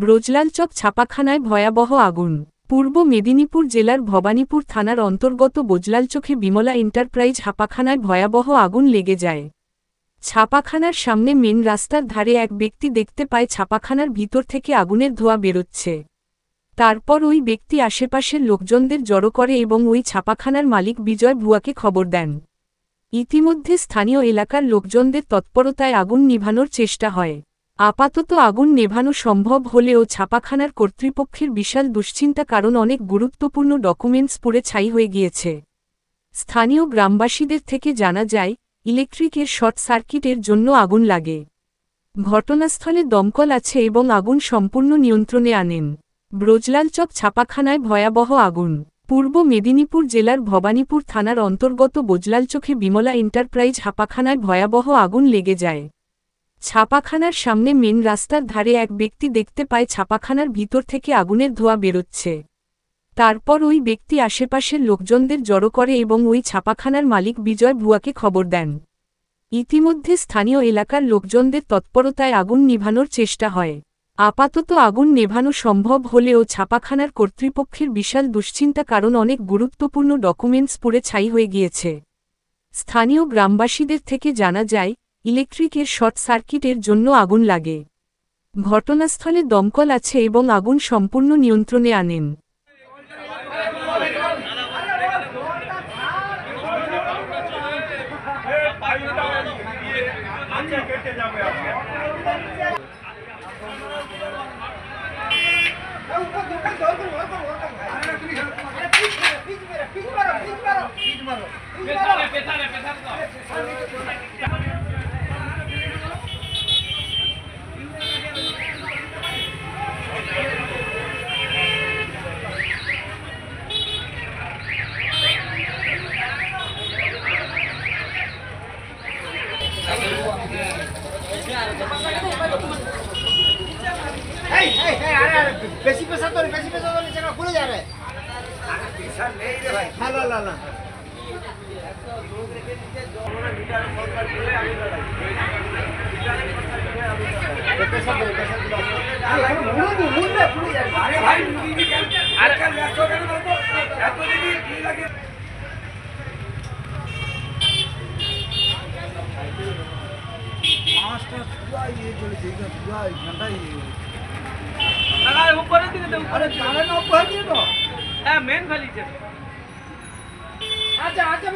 ব্রজলালচক ছাপাখানায় ভয়াবহ আগুন। পূর্ব মেদিনীপুর জেলার ভবানীপুর থানার অন্তর্গত বজলালচোখে বিমলা এন্টারপ্রাইজ ছাপাখানায় ভয়াবহ আগুন লেগে যায়। ছাপাখানার সামনে মেন রাস্তার ধারে এক ব্যক্তি দেখতে পায় ছাপাখানার ভিতর থেকে আগুনের ধোঁয়া বেরোচ্ছে। তারপর ওই ব্যক্তি আশেপাশের লোকজনদের জড়ো করে এবং ওই ছাপাখানার মালিক বিজয় ভুয়াকে খবর দেন। ইতিমধ্যে স্থানীয় এলাকার লোকজনদের তৎপরতায় আগুন নিভানোর চেষ্টা হয়। আপাতত আগুন নেভানো সম্ভব হলেও ছাপাখানার কর্তৃপক্ষের বিশাল দুশ্চিন্তা, কারণ অনেক গুরুত্বপূর্ণ ডকুমেন্টস পুড়ে ছাই হয়ে গিয়েছে। স্থানীয় গ্রামবাসীদের থেকে জানা যায়, ইলেকট্রিকের শর্ট সার্কিটের জন্য আগুন লাগে। ঘটনাস্থলে দমকল আছে এবং আগুন সম্পূর্ণ নিয়ন্ত্রণে আনেন। ব্রজলালচক ছাপাখানায় ভয়াবহ আগুন। পূর্ব মেদিনীপুর জেলার ভবানীপুর থানার অন্তর্গত বজলালচোখে বিমলা এন্টারপ্রাইজ ছাপাখানায় ভয়াবহ আগুন লেগে যায়। ছাপাখানার সামনে মেন রাস্তার ধারে এক ব্যক্তি দেখতে পায় ছাপাখানার ভিতর থেকে আগুনের ধোঁয়া বেরোচ্ছে। তারপর ওই ব্যক্তি আশেপাশের লোকজনদের জড়ো করে এবং ওই ছাপাখানার মালিক বিজয় ভুয়াকে খবর দেন। ইতিমধ্যে স্থানীয় এলাকার লোকজনদের তৎপরতায় আগুন নিভানোর চেষ্টা হয়। আপাতত আগুন নেভানো সম্ভব হলেও ছাপাখানার কর্তৃপক্ষের বিশাল দুশ্চিন্তা, কারণ অনেক গুরুত্বপূর্ণ ডকুমেন্টস পুড়ে ছাই হয়ে গিয়েছে। স্থানীয় গ্রামবাসীদের থেকে জানা যায়, ইলেকট্রিকের শর্ট সার্কিটের জন্য আগুন লাগে। ঘটনাস্থলে দমকল আছে এবং আগুন সম্পূর্ণ নিয়ন্ত্রণে আনেন। বেশি পেশা তো নিচে খুলে যাবে। ऊपर दिखे तो ऊपर ऊपर दिए तो मेन खाली अच्छा अच्छा